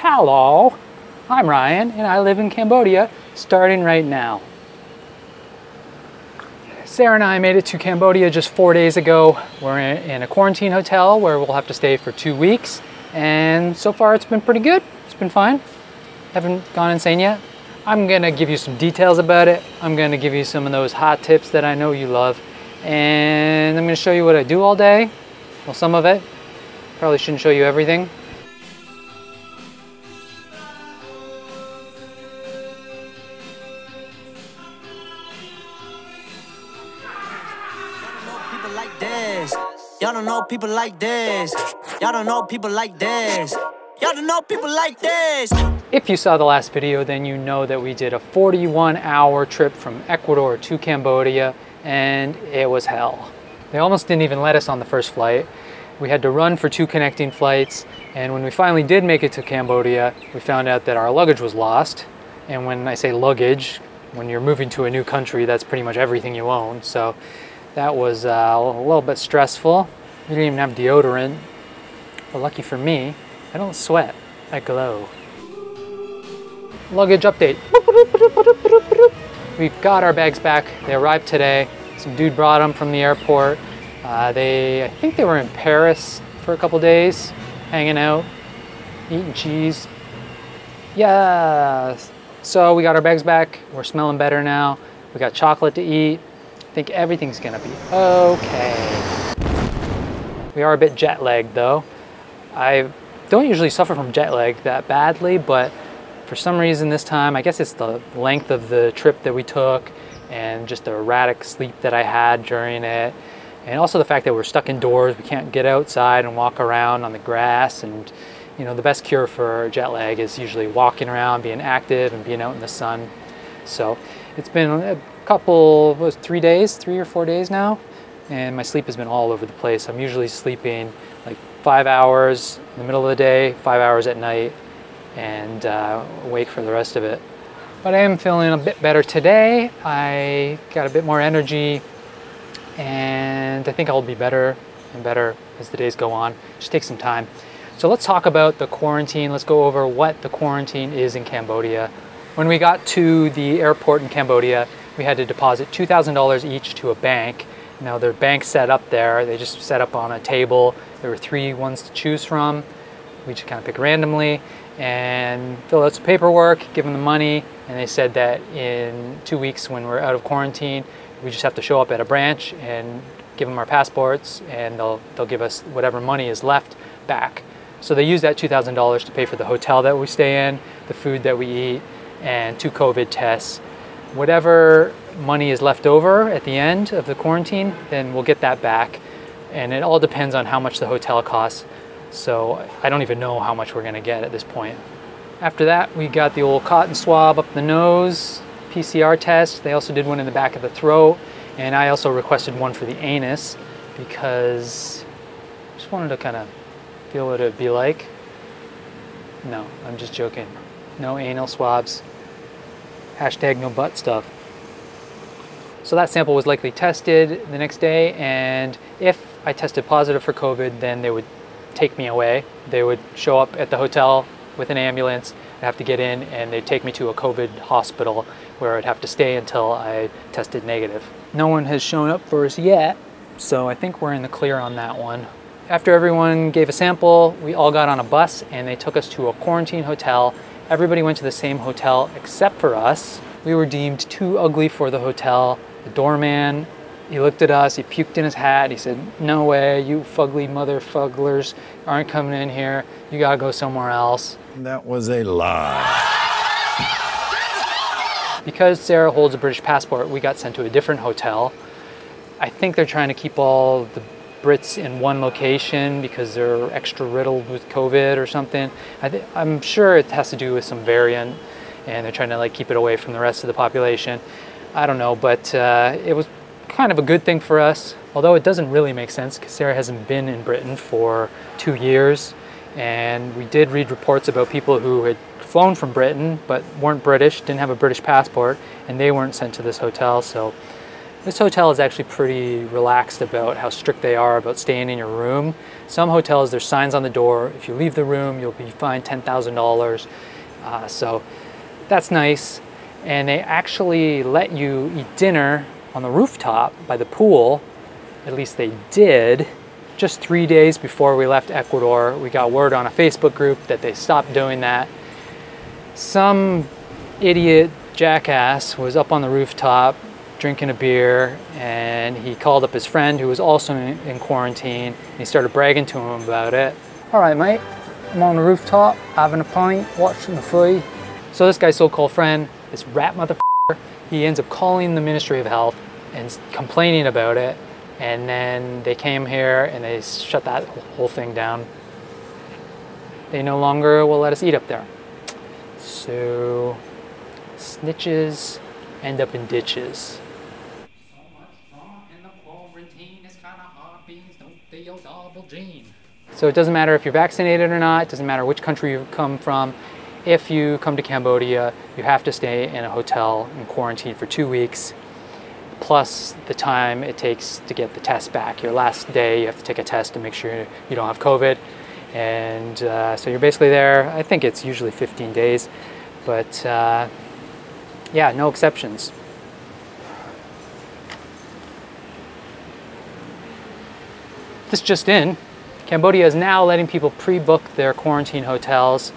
Hello, I'm Ryan and I live in Cambodia, starting right now. Sarah and I made it to Cambodia just 4 days ago. We're in a quarantine hotel where we'll have to stay for 2 weeks. And so far it's been pretty good. It's been fine. Haven't gone insane yet. I'm gonna give you some details about it. I'm gonna give you some of those hot tips that I know you love. And I'm gonna show you what I do all day. Well, some of it. Probably shouldn't show you everything. Y'all don't know people like this. Y'all don't know people like this. Y'all don't know people like this. If you saw the last video, then you know that we did a 41-hour trip from Ecuador to Cambodia, and it was hell. They almost didn't even let us on the first flight. We had to run for 2 connecting flights, and when we finally did make it to Cambodia, we found out that our luggage was lost. And when I say luggage, when you're moving to a new country, that's pretty much everything you own. So that was a little bit stressful. We didn't even have deodorant. But lucky for me, I don't sweat, I glow. Luggage update. We've got our bags back. They arrived today. Some dude brought them from the airport. I think they were in Paris for a couple days, hanging out, eating cheese. Yeah. So we got our bags back. We're smelling better now. We got chocolate to eat. I think everything's gonna be okay. We are a bit jet lagged though. I don't usually suffer from jet lag that badly, but for some reason this time, I guess it's the length of the trip that we took and just the erratic sleep that I had during it. And also the fact that we're stuck indoors, we can't get outside and walk around on the grass. And you know, the best cure for jet lag is usually walking around, being active and being out in the sun. So it's been a couple, 3 or 4 days now, and my sleep has been all over the place. I'm usually sleeping like 5 hours in the middle of the day, 5 hours at night, and awake for the rest of it. But I am feeling a bit better today. I got a bit more energy, and I think I'll be better and better as the days go on. Just take some time. So let's talk about the quarantine. Let's go over what the quarantine is in Cambodia. When we got to the airport in Cambodia, we had to deposit $2,000 each to a bank. Now their bank set up there, they just set up on a table. There were 3 ones to choose from. We just kind of pick randomly and fill out some paperwork, give them the money, and they said that in 2 weeks when we're out of quarantine, we just have to show up at a branch and give them our passports, and they'll give us whatever money is left back. So they use that $2,000 to pay for the hotel that we stay in, the food that we eat, and 2 COVID tests. Whatever money is left over at the end of the quarantine, then we'll get that back. And it all depends on how much the hotel costs. So I don't even know how much we're gonna get at this point. After that, we got the old cotton swab up the nose, PCR test. They also did one in the back of the throat. And I also requested one for the anus because I just wanted to kind of feel what it'd be like. No, I'm just joking. No anal swabs. Hashtag no butt stuff. So that sample was likely tested the next day, and if I tested positive for COVID, then they would take me away. They would show up at the hotel with an ambulance. I'd have to get in, and they'd take me to a COVID hospital where I'd have to stay until I tested negative. No one has shown up for us yet, so I think we're in the clear on that one. After everyone gave a sample, we all got on a bus and they took us to a quarantine hotel. Everybody went to the same hotel except for us. We were deemed too ugly for the hotel. The doorman, he looked at us, he puked in his hat. He said, "No way, you fugly motherfugglers aren't coming in here. You gotta go somewhere else." That was a lie. Because Sarah holds a British passport, we got sent to a different hotel. I think they're trying to keep all the Brits in one location because they're extra riddled with COVID or something. I'm sure it has to do with some variant, and they're trying to like keep it away from the rest of the population. I don't know, but it was kind of a good thing for us, although it doesn't really make sense because Sarah hasn't been in Britain for 2 years, and we did read reports about people who had flown from Britain but weren't British, didn't have a British passport, and they weren't sent to this hotel. So This hotel is actually pretty relaxed about how strict they are about staying in your room. Some hotels, there's signs on the door. If you leave the room, you'll be fined $10,000. So that's nice. And they actually let you eat dinner on the rooftop by the pool. At least they did. Just 3 days before we left Ecuador, we got word on a Facebook group that they stopped doing that. Some idiot jackass was up on the rooftop drinking a beer, and he called up his friend who was also in quarantine, and he started bragging to him about it. All right, mate, I'm on the rooftop having a pint, watching the footy. So this guy's so-called friend, this rat motherfucker, he ends up calling the Ministry of Health and complaining about it, and then they came here and they shut that whole thing down. They no longer will let us eat up there. So snitches end up in ditches. So it doesn't matter if you're vaccinated or not, it doesn't matter which country you come from. If you come to Cambodia, you have to stay in a hotel in quarantine for 2 weeks, plus the time it takes to get the test back. Your last day, you have to take a test to make sure you don't have COVID. And so you're basically there, I think it's usually 15 days, but yeah, no exceptions. This just in, Cambodia is now letting people pre-book their quarantine hotels,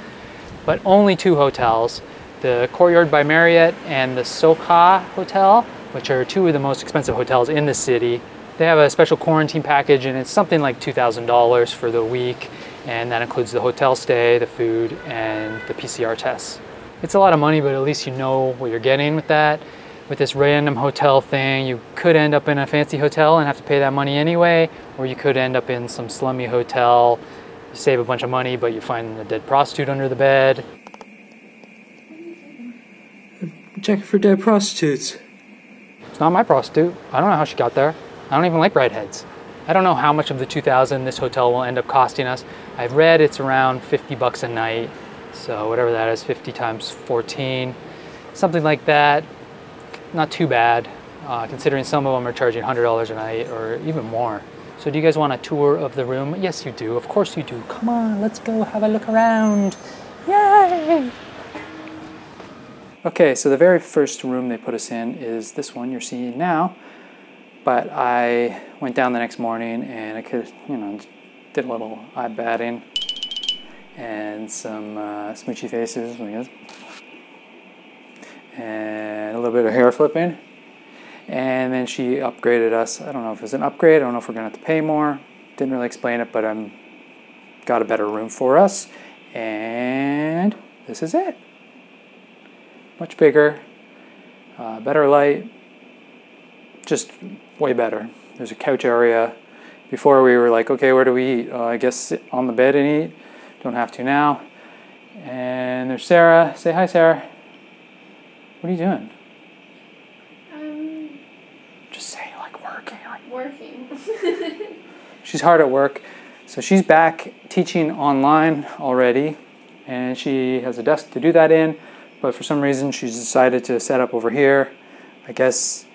but only 2 hotels, the Courtyard by Marriott and the Sokha Hotel, which are 2 of the most expensive hotels in the city. They have a special quarantine package, and it's something like $2,000 for the week, and that includes the hotel stay, the food, and the PCR tests. It's a lot of money, but at least you know what you're getting with that. With this random hotel thing, you could end up in a fancy hotel and have to pay that money anyway, or you could end up in some slummy hotel, you save a bunch of money, but you find a dead prostitute under the bed. Checking for dead prostitutes. It's not my prostitute. I don't know how she got there. I don't even like redheads. I don't know how much of the $2,000 this hotel will end up costing us. I've read it's around 50 bucks a night. So whatever that is, 50 times 14, something like that. Not too bad, considering some of them are charging $100 a night or even more. So do you guys want a tour of the room? Yes, you do. Of course you do. Come on, let's go have a look around. Yay! Okay, so the very first room they put us in is this one you're seeing now. But I went down the next morning and I could, did a little eye batting and some smoochy faces, I guess. And a little bit of hair flipping. And then she upgraded us. I don't know if it was an upgrade. I don't know if we're going to have to pay more. Didn't really explain it, but got a better room for us. And this is it. Much bigger, better light, just way better. There's a couch area. Before we were like, okay, where do we eat? I guess sit on the bed and eat. Don't have to now. And there's Sarah. Say hi, Sarah. What are you doing? Just say like working. Working. She's hard at work. So she's back teaching online already, and she has a desk to do that in, but for some reason she's decided to set up over here. I guess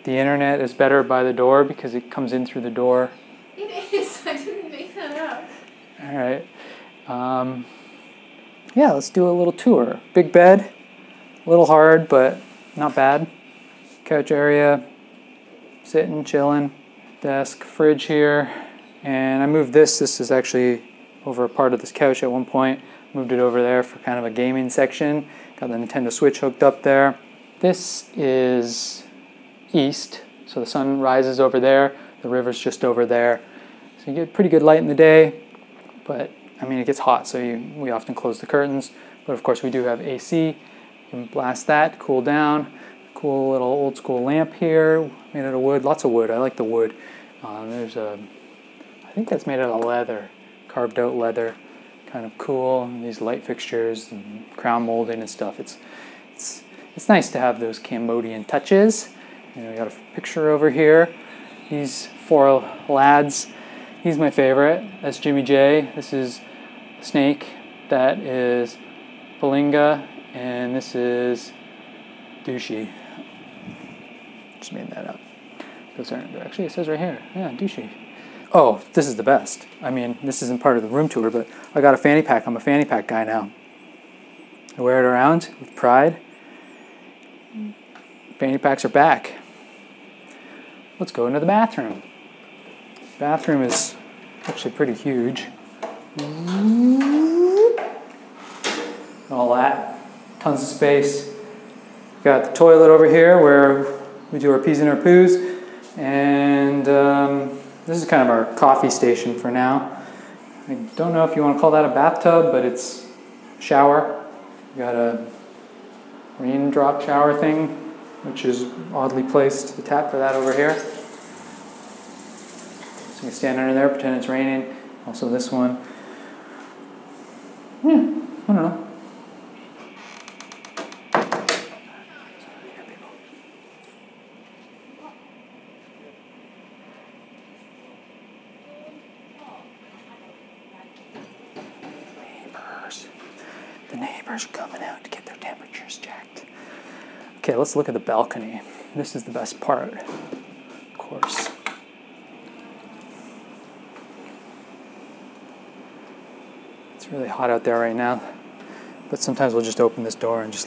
the internet is better by the door because it comes in through the door. It is. I didn't make that up. All right. Yeah, let's do a little tour. Big bed. A little hard, but not bad. Couch area, sitting, chilling. Desk, fridge here. And I moved this. This is actually over a part of this couch at one point. Moved it over there for kind of a gaming section. Got the Nintendo Switch hooked up there. This is east, so the sun rises over there. The river's just over there. So you get pretty good light in the day, but I mean, it gets hot, so we often close the curtains. But of course, we do have AC. You can blast that, cool down. Cool little old school lamp here, made out of wood. Lots of wood. I like the wood. I think that's made out of leather, carved out leather. Kind of cool. And these light fixtures and crown molding and stuff. It's nice to have those Cambodian touches. We got a picture over here. These 4 lads. He's my favorite. That's Jimmy J. This is Snake. That is Palinga. And this is Douchey. Just made that up. Actually, it says right here. Yeah, douchey. Oh, this is the best. I mean, this isn't part of the room tour, but I got a fanny pack. I'm a fanny pack guy now. I wear it around with pride. Fanny packs are back. Let's go into the bathroom. Bathroom is actually pretty huge. All that. Tons of space. Got the toilet over here where we do our pees and our poos. And this is kind of our coffee station for now. I don't know if you want to call that a bathtub, but it's a shower. We got a raindrop shower thing, which is oddly placed. The tap for that over here. So you can stand under there, pretend it's raining. Also this one. I don't know. The neighbors are coming out to get their temperatures checked. Okay, let's look at the balcony. This is the best part, of course. It's really hot out there right now, but sometimes we'll just open this door and just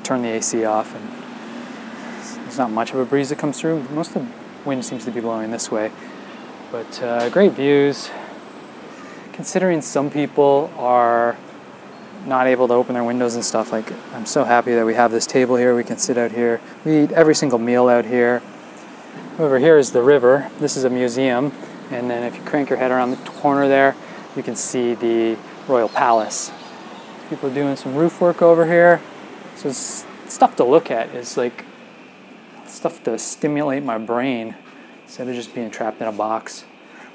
turn the AC off, and there's not much of a breeze that comes through. Most of the wind seems to be blowing this way, but great views. Considering some people are not able to open their windows and stuff, like, I'm so happy that we have this table here. We can sit out here. We eat every single meal out here. Over here is the river. This is a museum, and then if you crank your head around the corner there, you can see the Royal Palace. People are doing some roof work over here. So it's stuff to look at. It's like stuff to stimulate my brain instead of just being trapped in a box.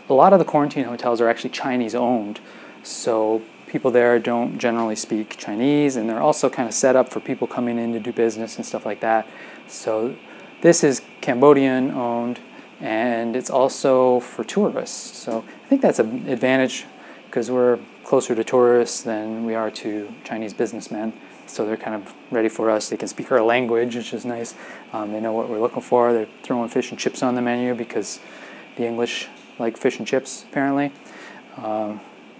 A lot of the quarantine hotels are actually Chinese owned, so people there don't generally speak Chinese, and they're also kind of set up for people coming in to do business and stuff like that. So this is Cambodian owned, and it's also for tourists. So I think that's an advantage because we're closer to tourists than we are to Chinese businessmen. So they're kind of ready for us. They can speak our language, which is nice. They know what we're looking for. They're throwing fish and chips on the menu because the English like fish and chips, apparently.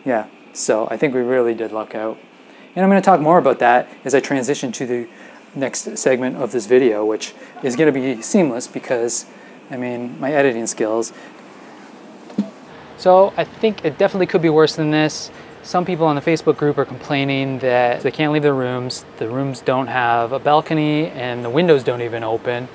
Yeah, so I think we really did luck out. And I'm going to talk more about that as I transition to the next segment of this video, which is going to be seamless because, I mean, my editing skills. So I think it definitely could be worse than this. Some people on the Facebook group are complaining that they can't leave their rooms. The rooms don't have a balcony and the windows don't even open.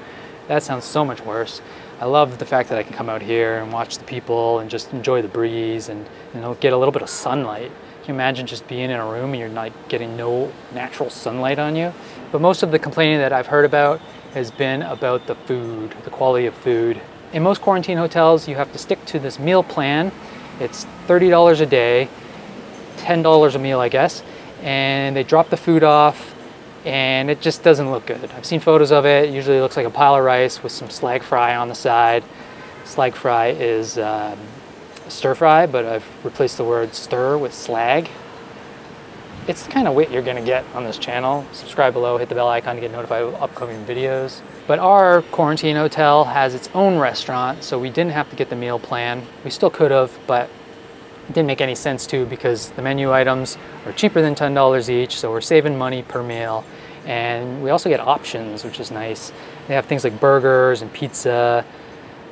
That sounds so much worse. I love the fact that I can come out here and watch the people and just enjoy the breeze and, you know, get a little bit of sunlight. Can you imagine just being in a room and you're not getting no natural sunlight on you? But most of the complaining that I've heard about has been about the food, the quality of food. In most quarantine hotels, you have to stick to this meal plan. It's $30 a day, $10 a meal, I guess, and they drop the food off and it just doesn't look good. I've seen photos of it. It usually looks like a pile of rice with some slag fry on the side. Slag fry is stir fry, but I've replaced the word stir with slag. It's the kind of wit you're gonna get on this channel. Subscribe below, hit the bell icon to get notified of upcoming videos. But our quarantine hotel has its own restaurant, so we didn't have to get the meal plan. We still could have, but it didn't make any sense to because the menu items are cheaper than $10 each, so we're saving money per meal. And we also get options, which is nice. They have things like burgers and pizza.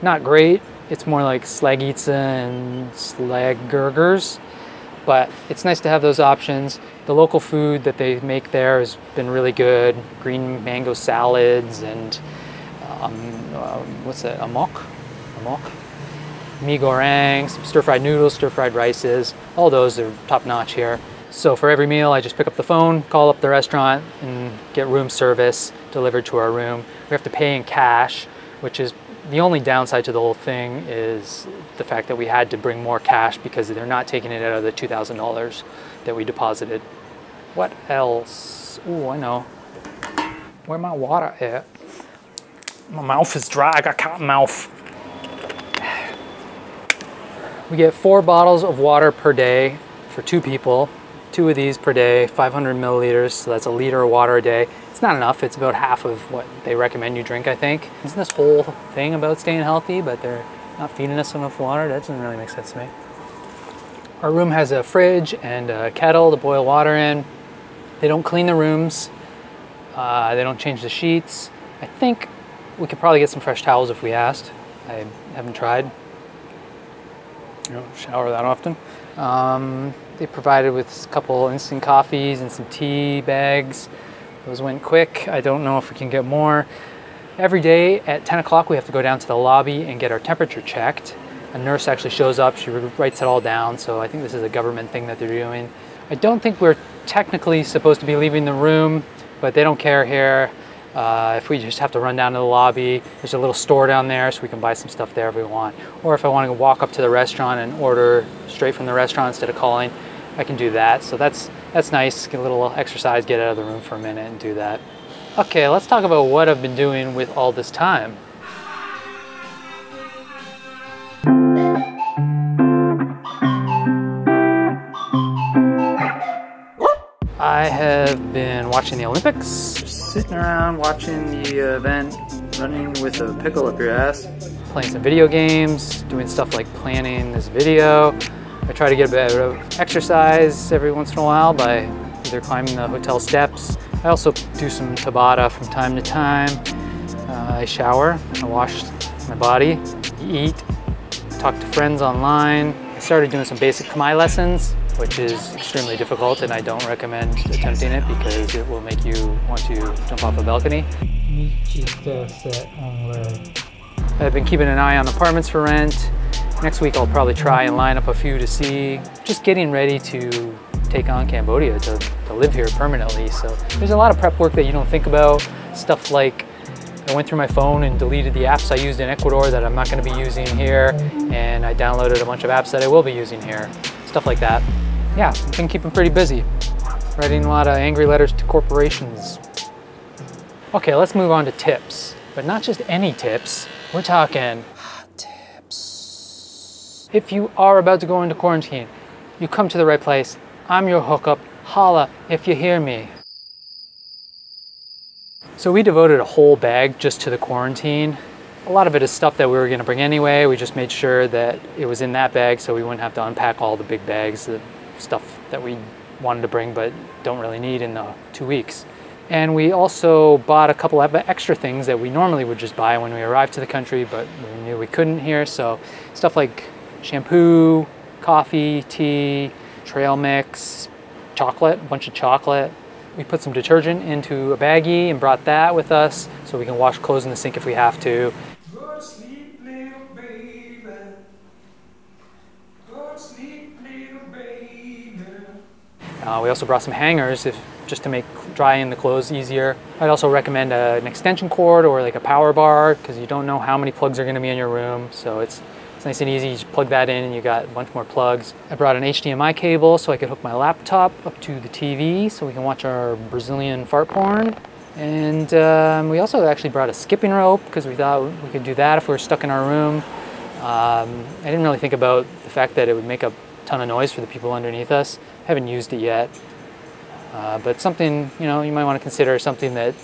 Not great. It's more like slagitza and slagburgers, but it's nice to have those options. The local food that they make there has been really good. Green mango salads and what's that? Amok? Mi goreng, some stir-fried noodles, stir-fried rices. All those are top-notch here. So for every meal, I just pick up the phone, call up the restaurant, and get room service delivered to our room. We have to pay in cash, which is the only downside to the whole thing is the fact that we had to bring more cash because they're not taking it out of the $2,000 that we deposited. What else? Ooh, I know. Where my water at? My mouth is dry, I got cotton mouth. We get 4 bottles of water per day for 2 people, 2 of these per day, 500 milliliters, so that's a liter of water a day. It's not enough, it's about half of what they recommend you drink, I think. Isn't this whole thing about staying healthy, but they're not feeding us enough water? That doesn't really make sense to me. Our room has a fridge and a kettle to boil water in. They don't clean the rooms. They don't change the sheets. I think we could probably get some fresh towels if we asked. I haven't tried. I don't shower that often. They provided with a couple instant coffees and some tea bags. Those went quick. I don't know if we can get more. Every day at 10 o'clock we have to go down to the lobby and get our temperature checked. A nurse actually shows up, she writes it all down, so I think this is a government thing that they're doing. I don't think we're technically supposed to be leaving the room, but they don't care here. If we just have to run down to the lobby, there's a little store down there so we can buy some stuff there if we want. Or if I want to walk up to the restaurant and order straight from the restaurant instead of calling, I can do that. So that's nice, get a little exercise, get out of the room for a minute and do that. Okay, let's talk about what I've been doing with all this time. I have been watching the Olympics, sitting around watching the event, running with a pickle up your ass, playing some video games, doing stuff like planning this video. I try to get a bit of exercise every once in a while by either climbing the hotel steps. I also do some Tabata from time to time. I shower, I wash my body, eat, talk to friends online. I started doing some basic Khmer lessons, which is extremely difficult, and I don't recommend attempting it because it will make you want to jump off a balcony. I've been keeping an eye on apartments for rent. Next week I'll probably try and line up a few to see. Just getting ready to take on Cambodia, to live here permanently. So there's a lot of prep work that you don't think about. Stuff like I went through my phone and deleted the apps I used in Ecuador that I'm not going to be using here, and I downloaded a bunch of apps that I will be using here. Stuff like that. Yeah, I've been keeping pretty busy. Writing a lot of angry letters to corporations. Okay, let's move on to tips. But not just any tips. We're talking hot tips. If you are about to go into quarantine, you come to the right place. I'm your hookup. Holla if you hear me. So we devoted a whole bag just to the quarantine. A lot of it is stuff that we were going to bring anyway. We just made sure that it was in that bag so we wouldn't have to unpack all the big bags, the stuff that we wanted to bring but don't really need in the 2 weeks. And we also bought a couple of extra things that we normally would just buy when we arrived to the country, but we knew we couldn't here. So stuff like shampoo, coffee, tea, trail mix, chocolate, a bunch of chocolate. We put some detergent into a baggie and brought that with us so we can wash clothes in the sink if we have to. Go to sleep, little baby. Go to sleep, little baby. We also brought some hangers just to make drying the clothes easier. I'd also recommend an extension cord or like a power bar because you don't know how many plugs are going to be in your room. So it's nice and easy. You just plug that in and you got a bunch more plugs. I brought an HDMI cable so I could hook my laptop up to the TV so we can watch our Brazilian fart porn. And we also actually brought a skipping rope because we thought we could do that if we were stuck in our room. I didn't really think about the fact that it would make a ton of noise for the people underneath us. I haven't used it yet. But something, you know, you might want to consider something that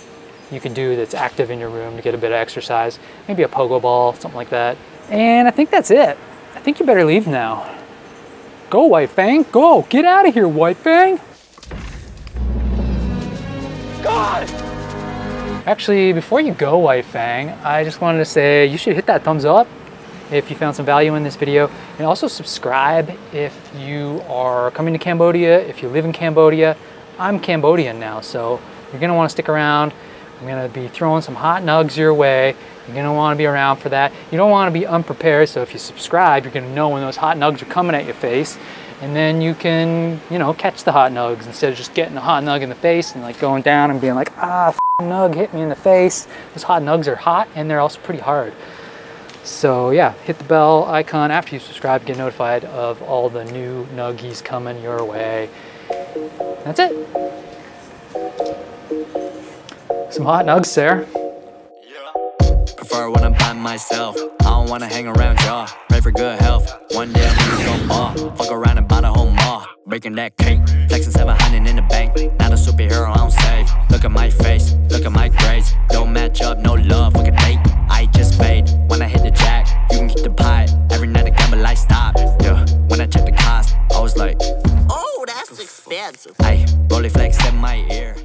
you can do that's active in your room to get a bit of exercise. Maybe a pogo ball, something like that. And I think that's it. I think you better leave now. Go, White Fang. Go. Get out of here, White Fang. God! Actually, before you go, White Fang, I just wanted to say you should hit that thumbs up if you found some value in this video. And also subscribe if you are coming to Cambodia, if you live in Cambodia. I'm Cambodian now, so you're going to want to stick around. I'm going to be throwing some hot nugs your way. You're going to want to be around for that. You don't want to be unprepared, so if you subscribe, you're going to know when those hot nugs are coming at your face. And then you can, you know, catch the hot nugs instead of just getting a hot nug in the face and like going down and being like, ah, nug hit me in the face. Those hot nugs are hot and they're also pretty hard. So yeah, hit the bell icon after you subscribe to get notified of all the new nuggies coming your way. That's it. Some hot nugs, Sarah. Prefer when I'm by myself. I don't wanna hang around y'all. for good health. One day I'm gonna go ball. Fuck around and buy the whole mall. Breaking that cake, flexing 700 in the bank. Not a superhero, I don't save. Look at my face, look at my grades. Don't match up, no love, fuck a date. I just fade. When I hit the jack, you can keep the pie. Every night I gamble, like stop. Yeah, when I check the cost, I was like, Oh, that's expensive. I rolling flex in my ear.